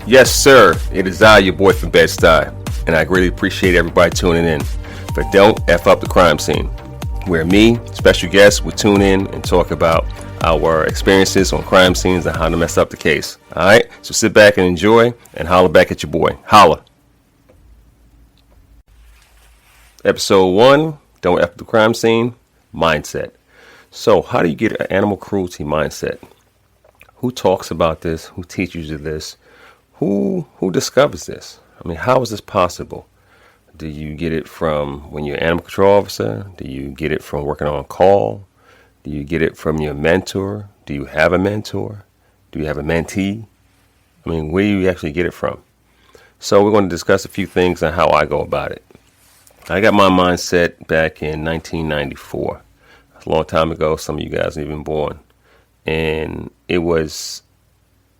Yes, sir. It is I, your boy from Bed-Stuy, and I greatly appreciate everybody tuning in for Don't F Up the Crime Scene, where me, special guests, will tune in and talk about our experiences on crime scenes and how to mess up the case. All right, so sit back and enjoy, and holler back at your boy. Holla. Episode 1, Don't F Up the Crime Scene, Mindset. So, how do you get an animal cruelty mindset? Who talks about this? Who teaches you this? Who discovers this? I mean, how is this possible? Do you get it from when you're an animal control officer? Do you get it from working on call? Do you get it from your mentor? Do you have a mentor? Do you have a mentee? I mean, where do you actually get it from? So we're going to discuss a few things on how I go about it. I got my mindset back in 1994. A long time ago. Some of you guys weren't even born. And it was,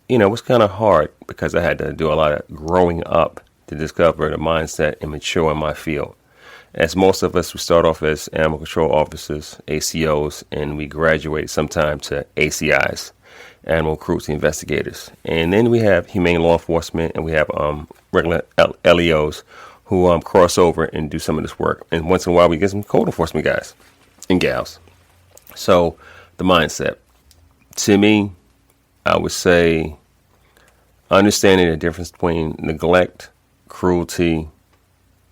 it was kind of hard because I had to do a lot of growing up to discover the mindset and mature in my field. As most of us, we start off as animal control officers, ACOs, and we graduate sometime to ACIs, animal cruelty investigators. And then we have humane law enforcement, and we have regular LEOs who cross over and do some of this work. And once in a while, we get some code enforcement guys and gals. So the mindset. To me, I would say understanding the difference between neglect, cruelty,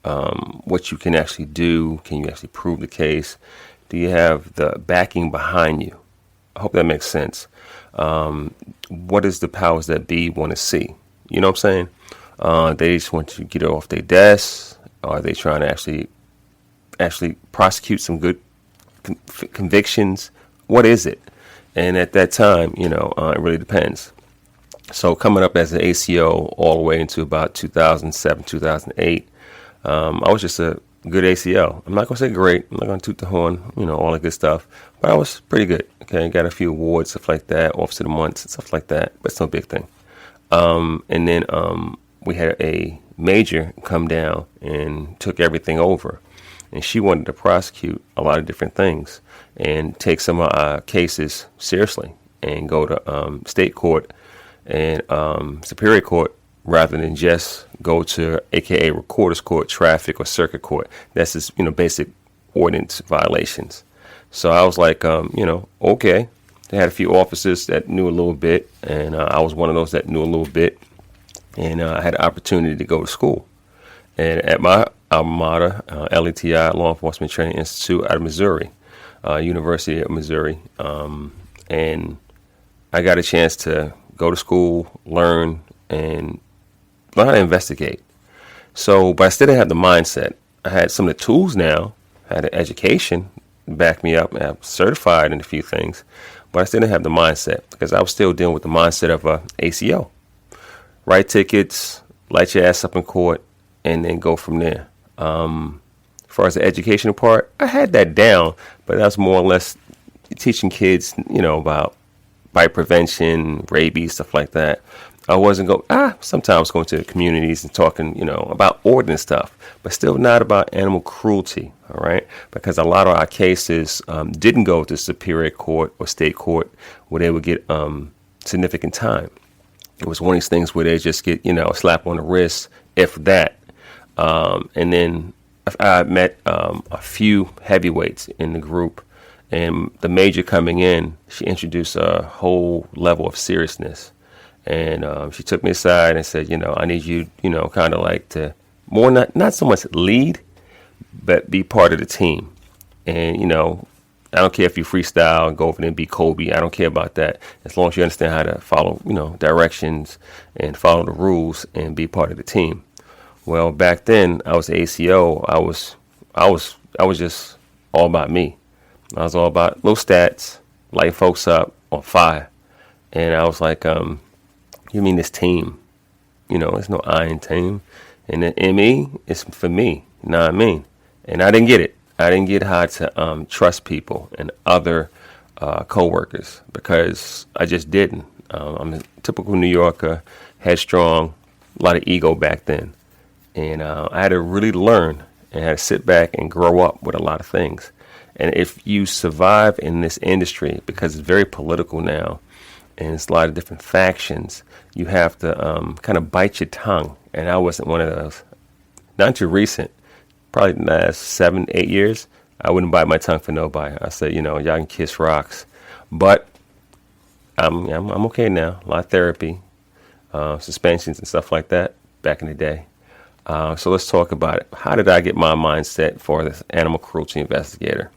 what you can actually do. Can you actually prove the case? Do you have the backing behind you? I hope that makes sense. What is the powers that be want to see? You know what I'm saying? They just want to get it off their desks. Are they trying to actually prosecute some good convictions? What is it? And at that time, it really depends. So coming up as an ACO all the way into about 2007, 2008, I was just a good ACO. I'm not going to say great. I'm not going to toot the horn, all that good stuff. But I was pretty good. Okay, got a few awards, stuff like that, Officer of the Month, stuff like that. But it's no big thing. And then we had a major come down and took everything over. And she wanted to prosecute a lot of different things and take some of our cases seriously and go to state court and superior court rather than just go to AKA recorder's court, traffic, or circuit court. That's just, basic ordinance violations. So I was like, okay. They had a few officers that knew a little bit, and I was one of those that knew a little bit. And I had the opportunity to go to school. And at my alma mater, LETI, Law Enforcement Training Institute out of Missouri, University of Missouri. And I got a chance to go to school, learn how to investigate. So, but I still didn't have the mindset. I had some of the tools now, I had an education to back me up, and I'm certified in a few things, but I still didn't have the mindset because I was still dealing with the mindset of a ACO. Write tickets, light your ass up in court, and then go from there. As far as the educational part, I had that down, but that was more or less teaching kids, about bite prevention, rabies, stuff like that. I wasn't sometimes going to the communities and talking, about ordinance stuff, but still not about animal cruelty, all right? Because a lot of our cases didn't go to superior court or state court where they would get significant time. It was one of these things where they just get, a slap on the wrist, if that. And then I met a few heavyweights in the group, and the major coming in, she introduced a whole level of seriousness. And she took me aside and said, I need you, kind of like to more not so much lead, but be part of the team. And, I don't care if you freestyle and go over there and be Kobe. I don't care about that. As long as you understand how to follow, directions and follow the rules and be part of the team. Well, back then I was ACO. I was just all about me. I was all about low stats, lighting folks up on fire. And I was like, you mean this team? It's no I in team. And the ME is for me, you know what I mean? And I didn't get it. I didn't get how to trust people and other co-workers because I just didn't. I'm a typical New Yorker, headstrong, a lot of ego back then. And I had to really learn and had to sit back and grow up with a lot of things. And if you survive in this industry, because it's very political now, and it's a lot of different factions. You have to kind of bite your tongue, and I wasn't one of those. Not too recent, probably the last 7-8 years, I wouldn't bite my tongue for nobody. I said, y'all can kiss rocks, but I'm okay now. A lot of therapy, suspensions and stuff like that back in the day. So let's talk about it. How did I get my mindset for this animal cruelty investigator?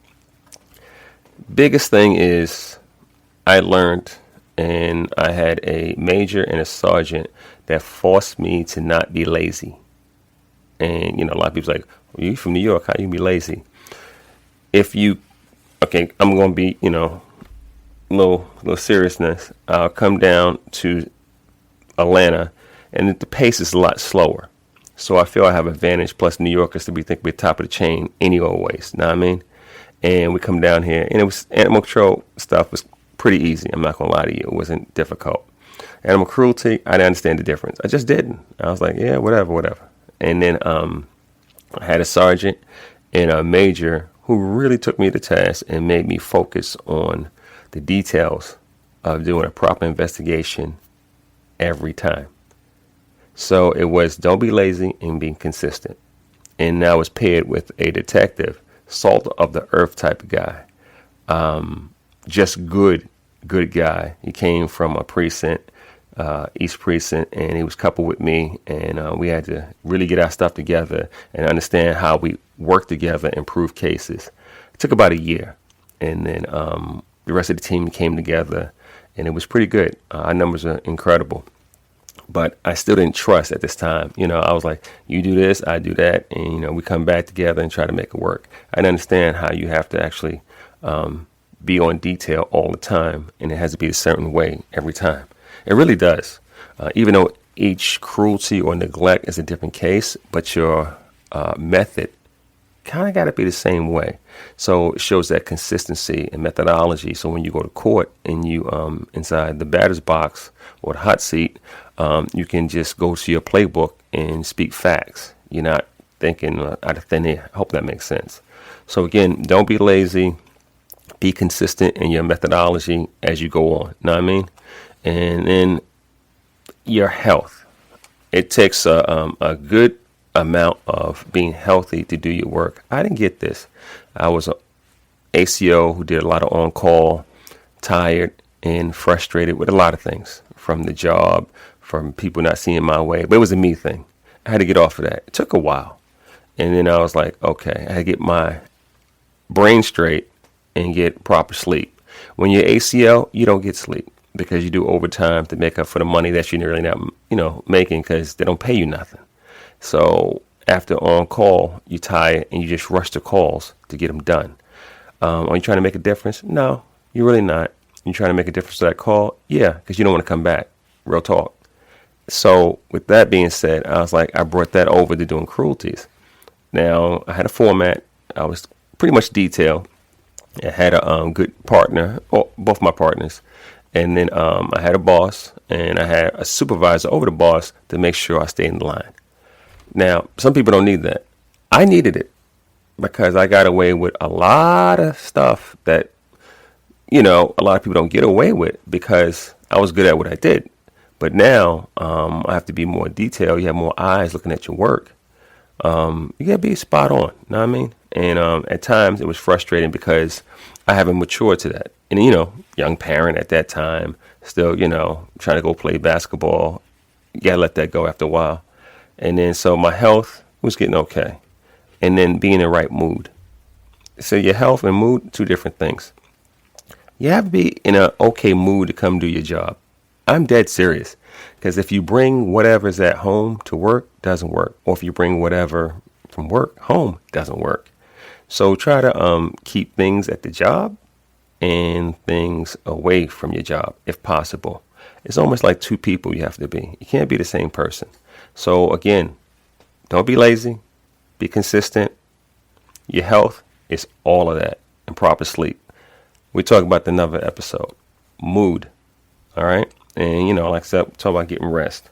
Biggest thing is I learned, and I had a major and a sergeant that forced me to not be lazy. And, a lot of people's like, well, you from New York, how you be lazy? Okay, I'm going to be, little seriousness. I'll come down to Atlanta, and the pace is a lot slower. So I feel I have advantage, plus New Yorkers to think we're top of the chain any old ways, know what I mean? And we come down here, and it was animal control stuff was pretty easy. I'm not going to lie to you. It wasn't difficult. Animal cruelty, I didn't understand the difference. I just didn't. I was like, yeah, whatever. And then I had a sergeant and a major who really took me to task and made me focus on the details of doing a proper investigation every time. So it was don't be lazy and be consistent. And I was paired with a detective, salt of the earth type of guy. Just good guy. He came from a precinct, East Precinct, and he was coupled with me, and we had to really get our stuff together and understand how we work together and prove cases. It took about a year, and then the rest of the team came together, and it was pretty good. Our numbers are incredible, but I still didn't trust at this time. I was like, you do this, I do that, and we come back together and try to make it work. I didn't understand how you have to actually be on detail all the time, and it has to be a certain way every time. It really does. Even though each cruelty or neglect is a different case, but your method kind of got to be the same way. So it shows that consistency and methodology. So when you go to court and you inside the batter's box or the hot seat, you can just go to your playbook and speak facts. You're not thinking out of thin air. I hope that makes sense. So again, don't be lazy. Be consistent in your methodology as you go on. Know what I mean? And then your health. It takes a good amount of being healthy to do your work. I didn't get this. I was an ACO who did a lot of on-call, tired and frustrated with a lot of things, from the job, from people not seeing my way. But it was a me thing. I had to get off of that. It took a while. And then I was like, okay, I had to get my brain straight and get proper sleep. When you're ACO, you don't get sleep because you do overtime to make up for the money that you're really not, making, because they don't pay you nothing. So after on call, you're tired and you just rush the calls to get them done. Are you trying to make a difference? No, you're really not. You trying to make a difference to that call? Yeah, because you don't want to come back. Real talk. So with that being said, I was like, I brought that over to doing cruelties. Now I had a format. I was pretty much detailed. I had a good partner, or both my partners. And then I had a boss, and I had a supervisor over the boss to make sure I stayed in line. Now, some people don't need that. I needed it because I got away with a lot of stuff that, a lot of people don't get away with because I was good at what I did. But now I have to be more detailed. You have more eyes looking at your work. You got to be spot on. Know what I mean? And at times it was frustrating because I haven't matured to that. And, young parent at that time, still, trying to go play basketball. You got to let that go after a while. And then so my health was getting okay. And then being in the right mood. So your health and mood, two different things. You have to be in an okay mood to come do your job. I'm dead serious. Because if you bring whatever's at home to work, doesn't work. Or if you bring whatever from work home, doesn't work. So try to keep things at the job and things away from your job, if possible. It's almost like two people you have to be. You can't be the same person. So again, don't be lazy. Be consistent. Your health is all of that, and proper sleep. We talk about the another episode. Mood. All right? And, like I said, talk about getting rest.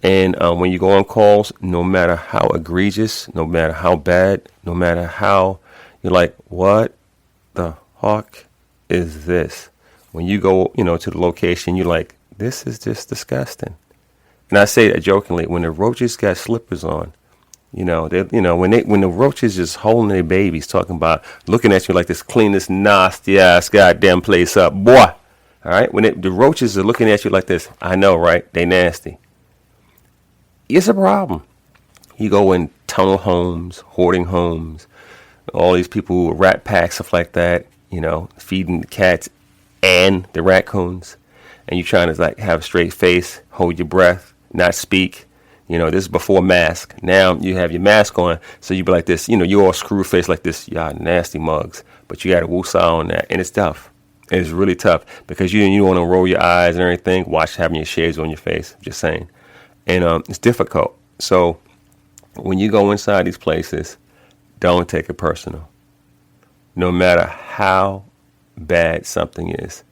And when you go on calls, no matter how egregious, no matter how bad, no matter how you're like, what the fuck is this? When you go, to the location, you're like, this is just disgusting. And I say that jokingly. When the roaches got slippers on, when the roaches just holding their babies, talking about looking at you like this, clean this nasty ass goddamn place up, boy. All right, when the roaches are looking at you like this, I know, right? They nasty. It's a problem. You go in tunnel homes, hoarding homes, all these people with rat packs, stuff like that, feeding the cats and the raccoons, and you trying to like have a straight face, hold your breath, not speak. This is before mask. Now you have your mask on, so you be like this, you all screw face like this, y'all nasty mugs. But you got to woosah on that, and it's tough. It's really tough because you don't want to roll your eyes and everything. Watch having your shades on your face. Just saying, and it's difficult. So when you go inside these places, don't take it personal. No matter how bad something is,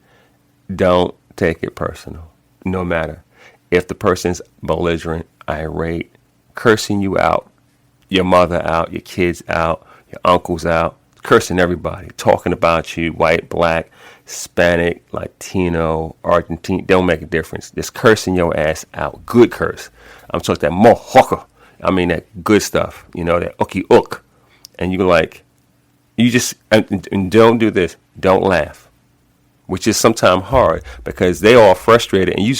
don't take it personal. No matter if the person's belligerent, irate, cursing you out, your mother out, your kids out, your uncles out, cursing everybody, talking about you, white, black, Hispanic, Latino, Argentine, don't make a difference. Just cursing your ass out. Good curse. I'm talking that mohawker. I mean that good stuff, that ookie ook. And you're like, you just, and don't do this. Don't laugh, which is sometimes hard because they all frustrated and you